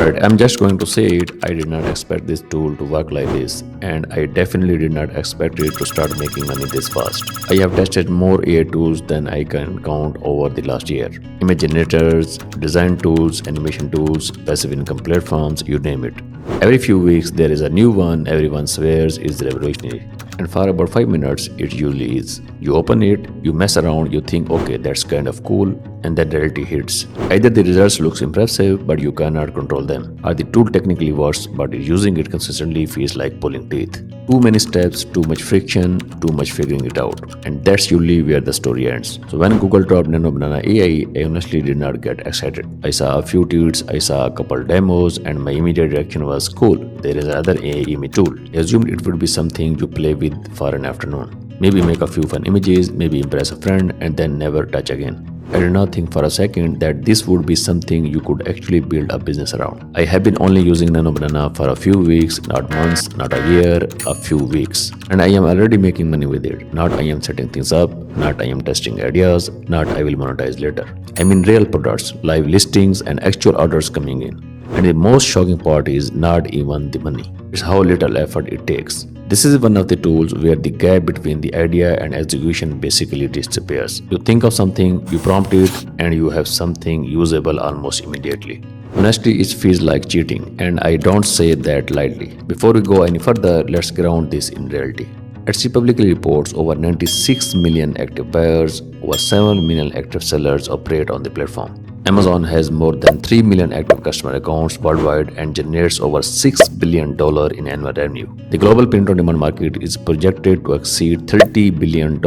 Alright, I'm just going to say it. I did not expect this tool to work like this, and I definitely did not expect it to start making money this fast. I have tested more AI tools than I can count over the last year. Image generators, design tools, animation tools, passive income platforms, you name it. Every few weeks there is a new one everyone swears is revolutionary. And for about 5 minutes, it usually is. You open it, you mess around, you think, okay, that's kind of cool, and then reality hits. Either the results looks impressive, but you cannot control them, or the tool technically works, but using it consistently feels like pulling teeth. Too many steps, too much friction, too much figuring it out. And that's usually where the story ends. So when Google dropped Nano Banana AI, I honestly did not get excited. I saw a few tweets, I saw a couple demos, and my immediate reaction was, cool, there is another AI image tool. I assumed it would be something you play with for an afternoon. Maybe make a few fun images, maybe impress a friend, and then never touch again. I did not think for a second that this would be something you could actually build a business around. I have been only using Nano Banana for a few weeks, not months, not a year, a few weeks. And I am already making money with it. Not I am setting things up, not I am testing ideas, not I will monetize later. I mean real products, live listings, and actual orders coming in. And the most shocking part is not even the money. It's how little effort it takes. This is one of the tools where the gap between the idea and execution basically disappears. You think of something, you prompt it, and you have something usable almost immediately. Honestly, it feels like cheating, and I don't say that lightly. Before we go any further, let's ground this in reality. Etsy publicly reports over 96 million active buyers, over 7 million active sellers operate on the platform. Amazon has more than 3 million active customer accounts worldwide and generates over $6 billion in annual revenue. The global print-on-demand market is projected to exceed $30 billion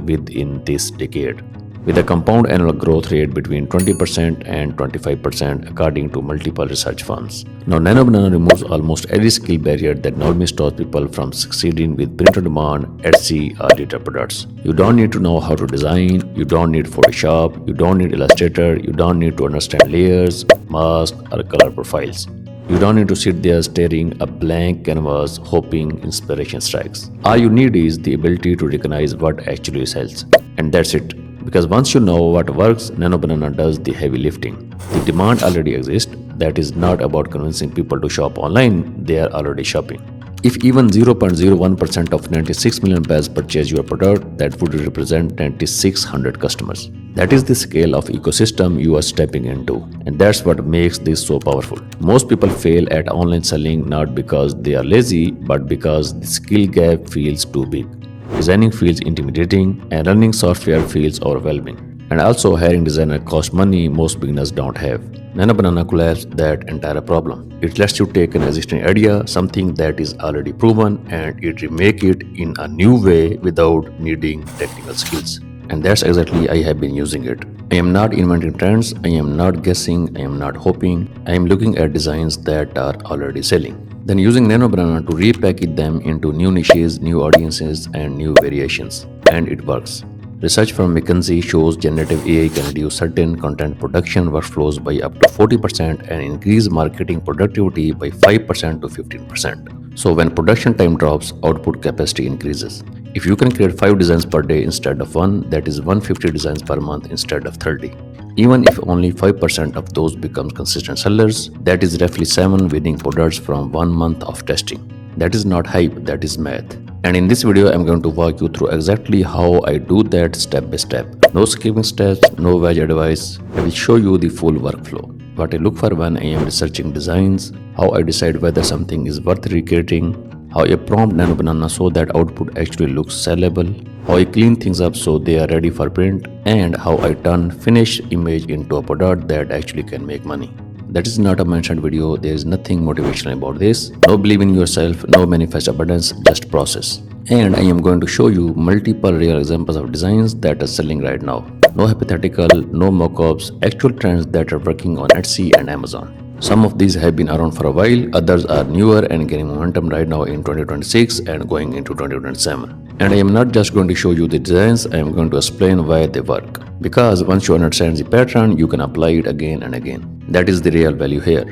within this decade, with a compound annual growth rate between 20% and 25% according to multiple research firms. Now, Nano Banana removes almost every skill barrier that normally stops people from succeeding with print-on-demand, Etsy, or retail products. You don't need to know how to design, you don't need Photoshop, you don't need Illustrator, you don't need to understand layers, masks, or color profiles. You don't need to sit there staring a blank canvas hoping inspiration strikes. All you need is the ability to recognize what actually sells. And that's it. Because once you know what works, Nano Banana does the heavy lifting. The demand already exists. That is not about convincing people to shop online, they are already shopping. If even 0.01% of 96 million buyers purchase your product, that would represent 9,600 customers. That is the scale of ecosystem you are stepping into, and that's what makes this so powerful. Most people fail at online selling not because they are lazy, but because the skill gap feels too big. Designing feels intimidating, and learning software feels overwhelming. And also, hiring designer costs money most beginners don't have. Nano Banana collapses that entire problem. It lets you take an existing idea, something that is already proven, and it remake it in a new way without needing technical skills. And that's exactly I have been using it. I am not inventing trends, I am not guessing, I am not hoping, I am looking at designs that are already selling. Then using Nano Banana to repackage them into new niches, new audiences, and new variations. And it works. Research from McKinsey shows generative AI can reduce certain content production workflows by up to 40% and increase marketing productivity by 5% to 15%. So when production time drops, output capacity increases. If you can create 5 designs per day instead of 1, that is 150 designs per month instead of 30. Even if only 5% of those become consistent sellers, that is roughly 7 winning products from 1 month of testing. That is not hype, that is math. And in this video, I'm going to walk you through exactly how I do that step by step. No skipping steps, no vague advice. I will show you the full workflow. What I look for when I am researching designs, how I decide whether something is worth recreating, how I prompt Nano Banana so that output actually looks sellable, how I clean things up so they are ready for print, and how I turn finished image into a product that actually can make money. That is not a mentioned video, there is nothing motivational about this. No believe in yourself, no manifest abundance, just process. And I am going to show you multiple real examples of designs that are selling right now. No hypothetical, no mock-ups, actual trends that are working on Etsy and Amazon. Some of these have been around for a while, others are newer and gaining momentum right now in 2026 and going into 2027. And I am not just going to show you the designs, I am going to explain why they work. Because once you understand the pattern, you can apply it again and again. That is the real value here.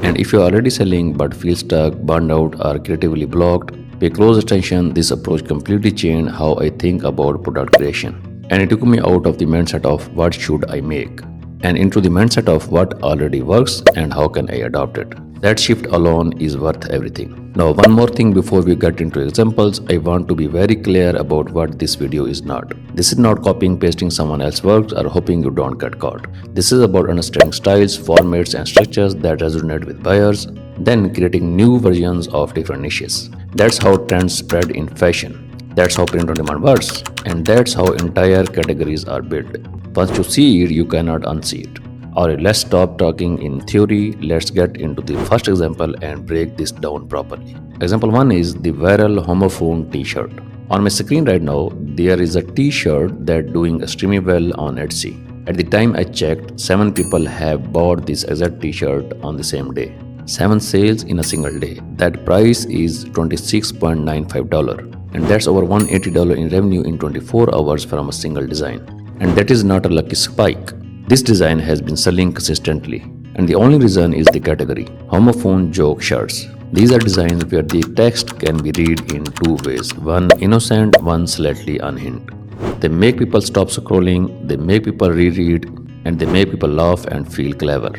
And if you are already selling but feel stuck, burned out, or creatively blocked, pay close attention. This approach completely changed how I think about product creation. And it took me out of the mindset of what should I make. and into the mindset of what already works and how can I adopt it. That shift alone is worth everything. Now, one more thing before we get into examples, I want to be very clear about what this video is not. This is not copying pasting someone else's works or hoping you don't get caught. This is about understanding styles, formats and structures that resonate with buyers, then creating new versions of different niches. That's how trends spread in fashion. That's how print on demand works, and that's how entire categories are built. Once you see it, you cannot unsee it. Alright, let's stop talking in theory. Let's get into the first example and break this down properly. Example 1 is the viral homophone t-shirt. On my screen right now, there is a t-shirt that doing extremely well on Etsy. At the time I checked, 7 people have bought this exact t-shirt on the same day. 7 sales in a single day. That price is $26.95. And that's over $180 in revenue in 24 hours from a single design. And that is not a lucky spike. This design has been selling consistently, and the only reason is the category, homophone joke shirts. These are designs where the text can be read in 2 ways, one innocent, one slightly unhinged. They make people stop scrolling, they make people reread, and they make people laugh and feel clever.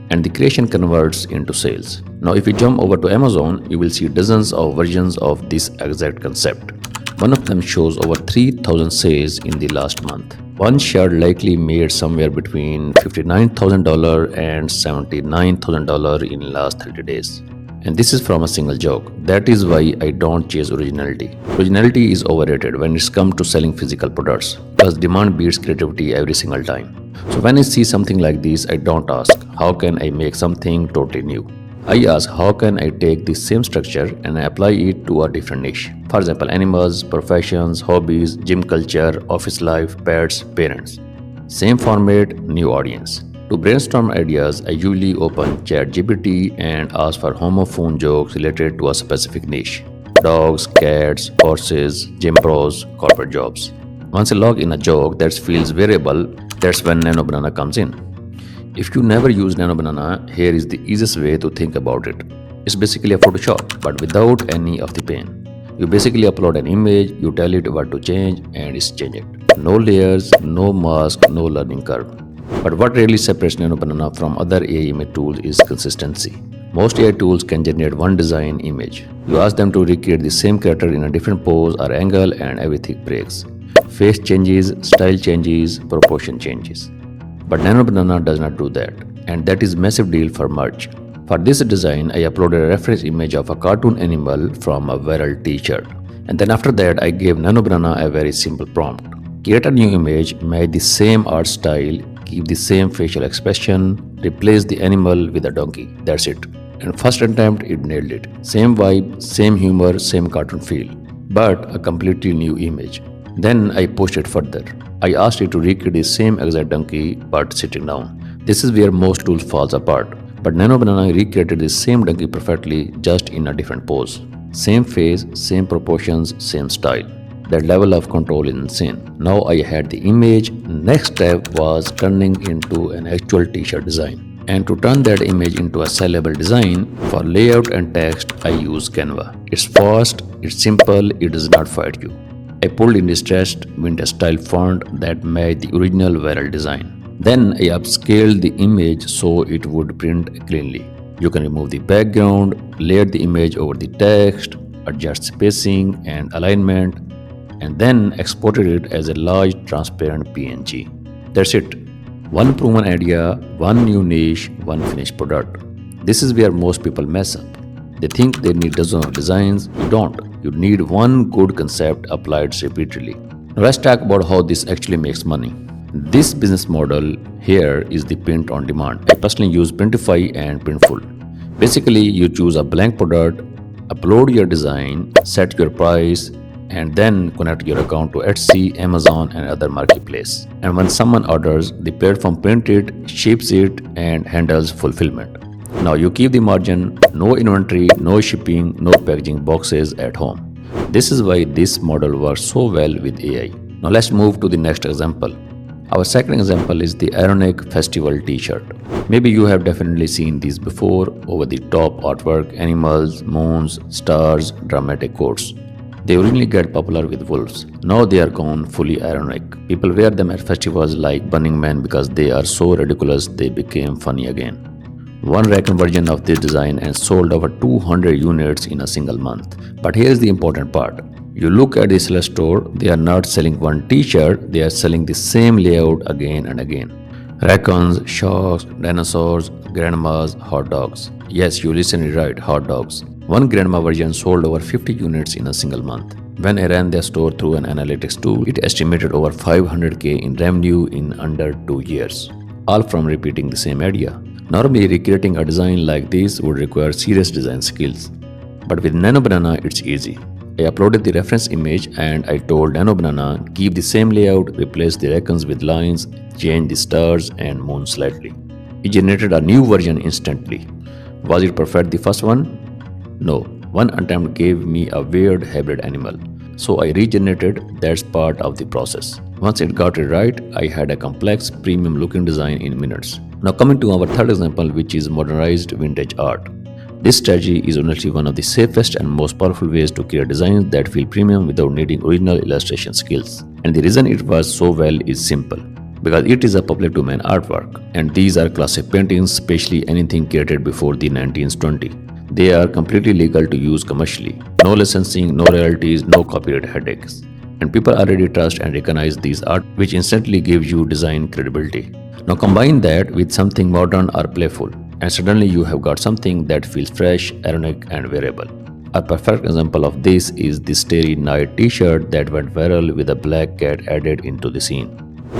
And the creation converts into sales. Now if you jump over to Amazon, you will see dozens of versions of this exact concept. One of them shows over 3,000 sales in the last month. One shirt likely made somewhere between $59,000 and $79,000 in last 30 days. And this is from a single joke. That is why I don't chase originality. Originality is overrated when it's come to selling physical products, because demand beats creativity every single time. So when I see something like this, I don't ask, how can I make something totally new? I ask, how can I take this same structure and apply it to a different niche? For example, animals, professions, hobbies, gym culture, office life, pets, parents. Same format, new audience. To brainstorm ideas, I usually open ChatGPT and ask for homophone jokes related to a specific niche. Dogs, cats, horses, gym pros, corporate jobs. Once I log in a joke that feels variable, that's when Nano Banana comes in. If you never use Nano Banana, here is the easiest way to think about it. It's basically a Photoshop, but without any of the pain. You basically upload an image, you tell it what to change, and it's changed. No layers, no mask, no learning curve. But what really separates Nano Banana from other AI image tools is consistency. Most AI tools can generate one design image. You ask them to recreate the same character in a different pose or angle and everything breaks. Face changes, style changes, proportion changes. But Nano Banana does not do that, and that is massive deal for merch. For this design, I uploaded a reference image of a cartoon animal from a viral t-shirt. And then after that, I gave Nano Banana a very simple prompt. Create a new image, match the same art style, keep the same facial expression, replace the animal with a donkey. That's it. And first attempt, it nailed it. Same vibe, same humor, same cartoon feel, but a completely new image. Then I pushed it further. I asked it to recreate the same exact donkey but sitting down. This is where most tools falls apart. But Nano Banana recreated the same donkey perfectly, just in a different pose. Same face, same proportions, same style. That level of control is insane. Now I had the image. Next step was turning into an actual t-shirt design. And to turn that image into a sellable design, for layout and text, I use Canva. It's fast, it's simple, it does not fight you. I pulled in distressed vintage style font that matched the original viral design. Then I upscaled the image so it would print cleanly. You can remove the background, layer the image over the text, adjust spacing and alignment, and then exported it as a large transparent PNG. That's it. One proven idea, one new niche, one finished product. This is where most people mess up. They think they need dozens of designs. You don't. You need one good concept applied repeatedly. Now let's talk about how this actually makes money. This business model here is the print on demand. I personally use Printify and Printful. Basically, you choose a blank product, upload your design, set your price, and then connect your account to Etsy, Amazon, and other marketplace. And when someone orders, the platform prints it, ships it, and handles fulfillment. Now you keep the margin, no inventory, no shipping, no packaging boxes at home. This is why this model works so well with AI. Now let's move to the next example. Our second example is the ironic festival t-shirt. Maybe you have definitely seen these before, over the top artwork, animals, moons, stars, dramatic quotes. They originally get popular with wolves. Now they are gone fully ironic. People wear them at festivals like Burning Man because they are so ridiculous they became funny again. One Raccoon version of this design and sold over 200 units in a single month. But here's the important part. You look at the seller store, they are not selling one t-shirt, they are selling the same layout again and again. Raccoons, sharks, dinosaurs, grandmas, hot dogs. Yes, you listened right, hot dogs. One grandma version sold over 50 units in a single month. When I ran their store through an analytics tool, it estimated over 500k in revenue in under 2 years, all from repeating the same idea. Normally, recreating a design like this would require serious design skills. But with Nano Banana, it's easy. I uploaded the reference image and I told Nano Banana, keep the same layout, replace the raccoons with lines, change the stars and moon slightly. It generated a new version instantly. Was it perfect the first one? No. One attempt gave me a weird hybrid animal. So I regenerated. That's part of the process. Once it got it right, I had a complex, premium looking design in minutes. Now coming to our third example, which is modernized vintage art. This strategy is honestly one of the safest and most powerful ways to create designs that feel premium without needing original illustration skills. And the reason it works so well is simple. Because it is a public domain artwork. And these are classic paintings, especially anything created before the 1920s. They are completely legal to use commercially. No licensing, no royalties, no copyright headaches. And people already trust and recognize these art, which instantly gives you design credibility. Now combine that with something modern or playful, and suddenly you have got something that feels fresh, ironic, and wearable. A perfect example of this is the Starry Night t-shirt that went viral with a black cat added into the scene.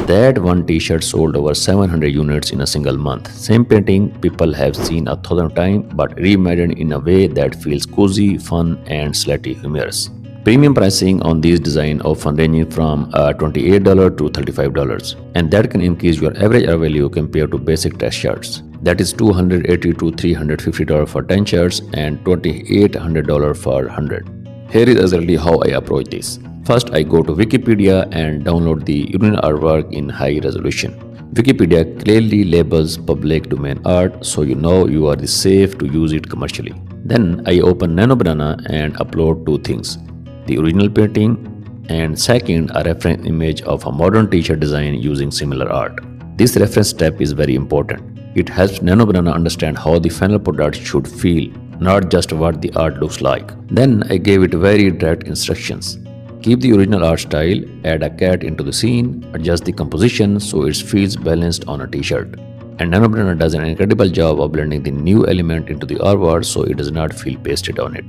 That one t-shirt sold over 700 units in a single month. Same painting people have seen 1,000 times, but reimagined in a way that feels cozy, fun, and slightly humorous. Premium pricing on these designs often ranging from $28 to $35, and that can increase your average value compared to basic test shirts. That is $280 to $350 for 10 shirts and $2,800 for 100. Here is exactly how I approach this. First, I go to Wikipedia and download the original artwork in high resolution. Wikipedia clearly labels public domain art, so you know you are safe to use it commercially. Then I open Nano Banana and upload two things: the original painting and second, a reference image of a modern t-shirt design using similar art. This reference step is very important. It helps Nano Banana understand how the final product should feel, not just what the art looks like. Then I gave it very direct instructions. Keep the original art style, add a cat into the scene, adjust the composition so it feels balanced on a t-shirt. And Nano Banana does an incredible job of blending the new element into the artwork so it does not feel pasted on it.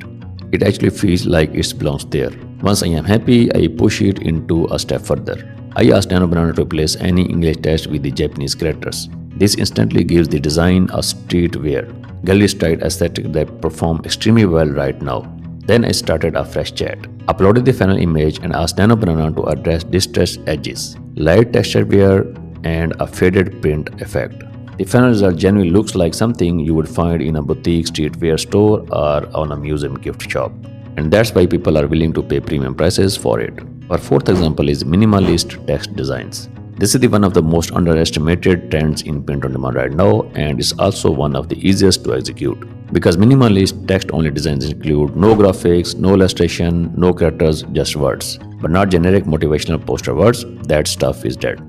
It actually feels like it belongs there. Once I am happy, I push it into a step further. I asked Nano Banana to replace any English text with the Japanese characters. This instantly gives the design a streetwear, gallery-style aesthetic that performs extremely well right now. Then I started a fresh chat, uploaded the final image and asked Nano Banana to address distressed edges, light textured wear, and a faded print effect. The final result genuinely looks like something you would find in a boutique streetwear store or on a museum gift shop. And that's why people are willing to pay premium prices for it. Our fourth example is minimalist text designs. This is one of the most underestimated trends in print on demand right now, and is also one of the easiest to execute. Because minimalist text-only designs include no graphics, no illustration, no characters, just words. But not generic motivational poster words, that stuff is dead.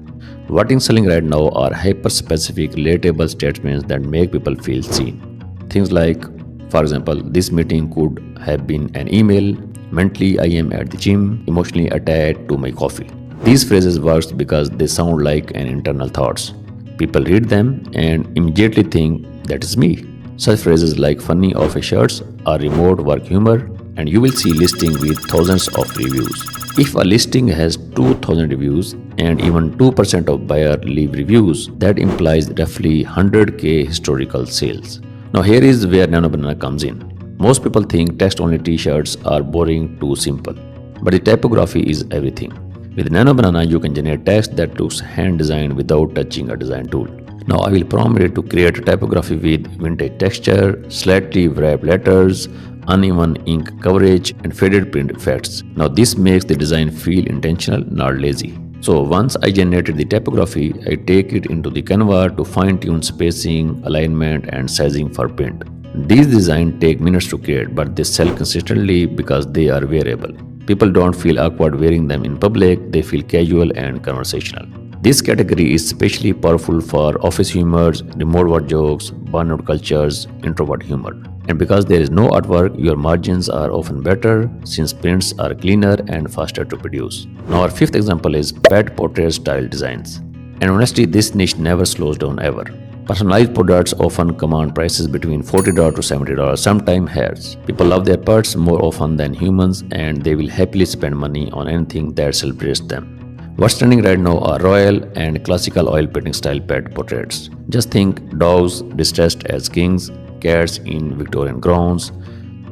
What is selling right now are hyper-specific, relatable statements that make people feel seen. Things like, for example, this meeting could have been an email, mentally I am at the gym, emotionally attached to my coffee. These phrases work because they sound like an internal thoughts. People read them and immediately think, that is me. Such phrases like funny office shirts or remote work humor, and you will see listing with thousands of reviews. If a listing has 2,000 reviews and even 2% of buyer leave reviews, that implies roughly 100k historical sales. Now here is where Nano Banana comes in. Most people think text-only t-shirts are boring, too simple. But the typography is everything. With Nano Banana, you can generate text that looks hand-designed without touching a design tool. Now I will prompt it to create a typography with vintage texture, slightly wrapped letters, uneven ink coverage, and faded print effects. Now this makes the design feel intentional, not lazy. So once I generated the typography, I take it into the Canva to fine-tune spacing, alignment, and sizing for print. These designs take minutes to create, but they sell consistently because they are wearable. People don't feel awkward wearing them in public, they feel casual and conversational. This category is especially powerful for office humors, remote work jokes, burnout cultures, introvert humor. And because there is no artwork, your margins are often better since prints are cleaner and faster to produce. Now, our fifth example is pet portrait style designs. And honestly, this niche never slows down ever. Personalized products often command prices between $40 to $70, sometimes higher. People love their pets more often than humans, and they will happily spend money on anything that celebrates them. What's trending right now are royal and classical oil painting style pet portraits. Just think dogs distressed as kings, cats in Victorian grounds,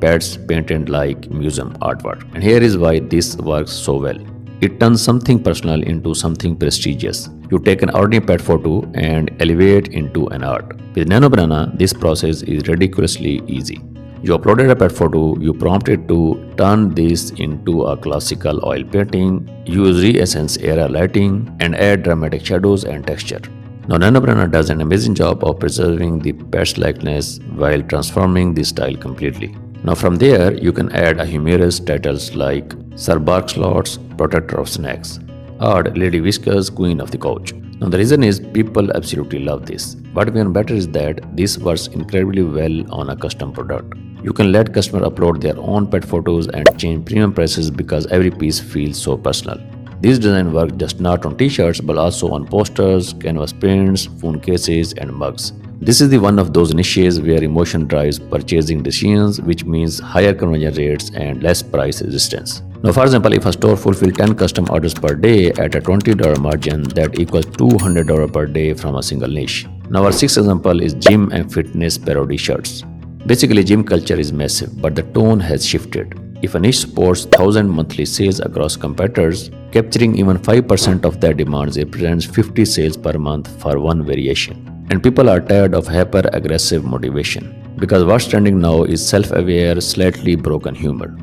pets painted like museum artwork. And here is why this works so well. It turns something personal into something prestigious. You take an ordinary pet photo and elevate into an art. With Nano Banana, this process is ridiculously easy. You uploaded a pet photo, you prompt it to turn this into a classical oil painting, use re-essence era lighting, and add dramatic shadows and texture. Now, Nano Banana does an amazing job of preserving the pet's likeness while transforming the style completely. Now, from there, you can add a humorous titles like Sir Barkslots, Protector of Snacks, or Lady Whiskers, Queen of the Couch. Now, the reason is people absolutely love this. What even better is that this works incredibly well on a custom product. You can let customers upload their own pet photos and change premium prices because every piece feels so personal. This design works just not on t-shirts but also on posters, canvas prints, phone cases, and mugs. This is the one of those niches where emotion drives purchasing decisions, which means higher conversion rates and less price resistance. Now, for example, if a store fulfills 10 custom orders per day at a $20 margin, that equals $200 per day from a single niche. Now, our sixth example is gym and fitness parody shirts. Basically, gym culture is massive, but the tone has shifted. If a niche supports 1,000 monthly sales across competitors, capturing even 5% of their demands represents 50 sales per month for one variation. And people are tired of hyper-aggressive motivation, because what's trending now is self-aware, slightly broken humor.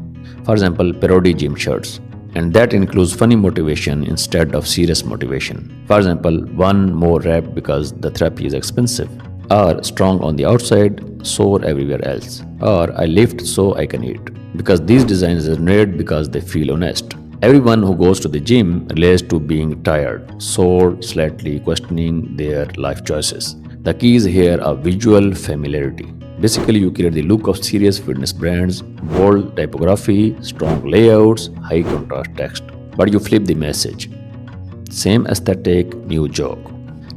For example, parody gym shirts, and that includes funny motivation instead of serious motivation. For example, one more rep because the therapy is expensive, or strong on the outside, sore everywhere else, or I lift so I can eat. Because these designs resonate because they feel honest. Everyone who goes to the gym relates to being tired, sore, slightly questioning their life choices. The keys here are visual familiarity. Basically, you create the look of serious fitness brands, bold typography, strong layouts, high contrast text. But you flip the message. Same aesthetic, new joke.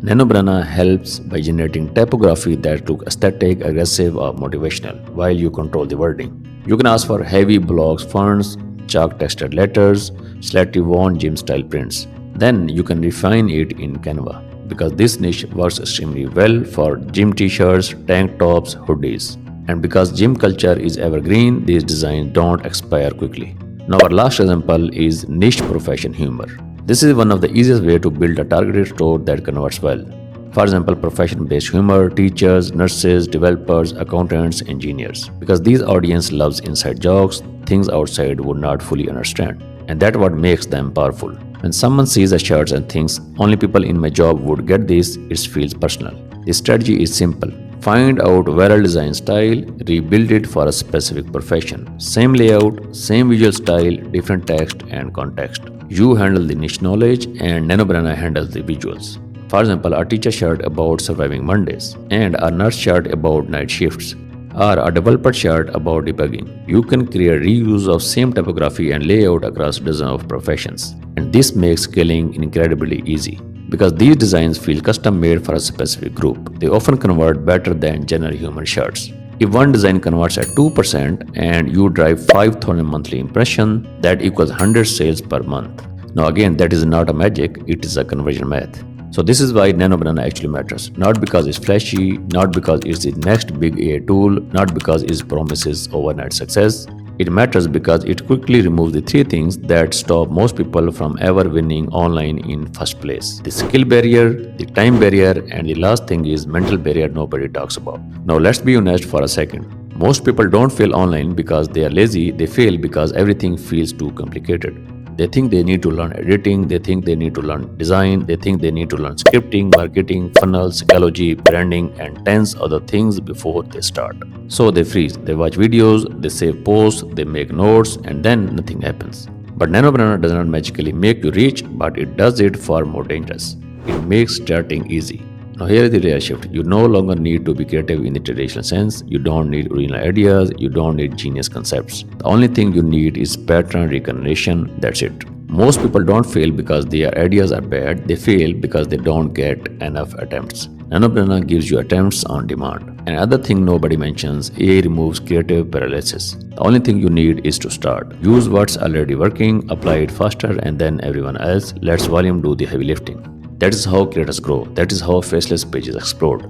Nano Banana helps by generating typography that looks aesthetic, aggressive, or motivational, while you control the wording. You can ask for heavy blocks, fonts, chalk textured letters, slightly worn gym style prints. Then you can refine it in Canva, because this niche works extremely well for gym t-shirts, tank tops, hoodies. And because gym culture is evergreen, these designs don't expire quickly. Now, our last example is niche profession humor. This is one of the easiest ways to build a targeted store that converts well. For example, profession-based humor, teachers, nurses, developers, accountants, engineers. Because these audience loves inside jokes, things outside would not fully understand. And that's what makes them powerful. When someone sees a shirt and thinks, only people in my job would get this, it feels personal. The strategy is simple. Find out viral design style, rebuild it for a specific profession. Same layout, same visual style, different text and context. You handle the niche knowledge and Nano Banana handles the visuals. For example, a teacher shirt about surviving Mondays, and a nurse shirt about night shifts, or a developer shirt about debugging. You can create reuse of same typography and layout across dozens of professions. And this makes scaling incredibly easy. Because these designs feel custom made for a specific group, they often convert better than general human shirts. If one design converts at 2% and you drive 5,000 monthly impressions, that equals 100 sales per month. Now again, that is not a magic, it is a conversion math. So this is why Nano Banana actually matters. Not because it's flashy, not because it's the next big AI tool, not because it promises overnight success. It matters because it quickly removes the three things that stop most people from ever winning online in first place. The skill barrier, the time barrier, and the last thing is mental barrier nobody talks about. Now let's be honest for a second. Most people don't fail online because they are lazy, they fail because everything feels too complicated. They think they need to learn editing, they think they need to learn design, they think they need to learn scripting, marketing, funnels, psychology, branding, and 10 other things before they start. So they freeze, they watch videos, they save posts, they make notes, and then nothing happens. But Nano Banana does not magically make you rich, but it does it far more dangerous. It makes starting easy. Now here is the real shift. You no longer need to be creative in the traditional sense. You don't need original ideas. You don't need genius concepts. The only thing you need is pattern recognition. That's it. Most people don't fail because their ideas are bad. They fail because they don't get enough attempts. Nano Banana gives you attempts on demand. Another thing nobody mentions, AI removes creative paralysis. The only thing you need is to start. Use what's already working, apply it faster, and then everyone else lets volume do the heavy lifting. That is how creators grow. That is how faceless pages explode.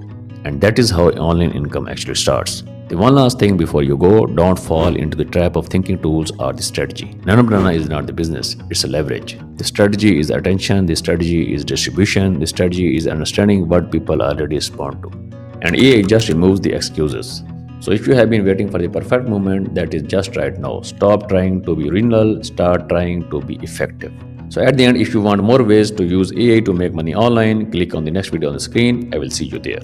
And that is how online income actually starts. The one last thing before you go, don't fall into the trap of thinking tools are the strategy. Nano Banana is not the business, it's a leverage. The strategy is attention, the strategy is distribution, the strategy is understanding what people already respond to. And AI just removes the excuses. So if you have been waiting for the perfect moment, that is just right now. Stop trying to be original, start trying to be effective. So at the end, if you want more ways to use AI to make money online, click on the next video on the screen. I will see you there.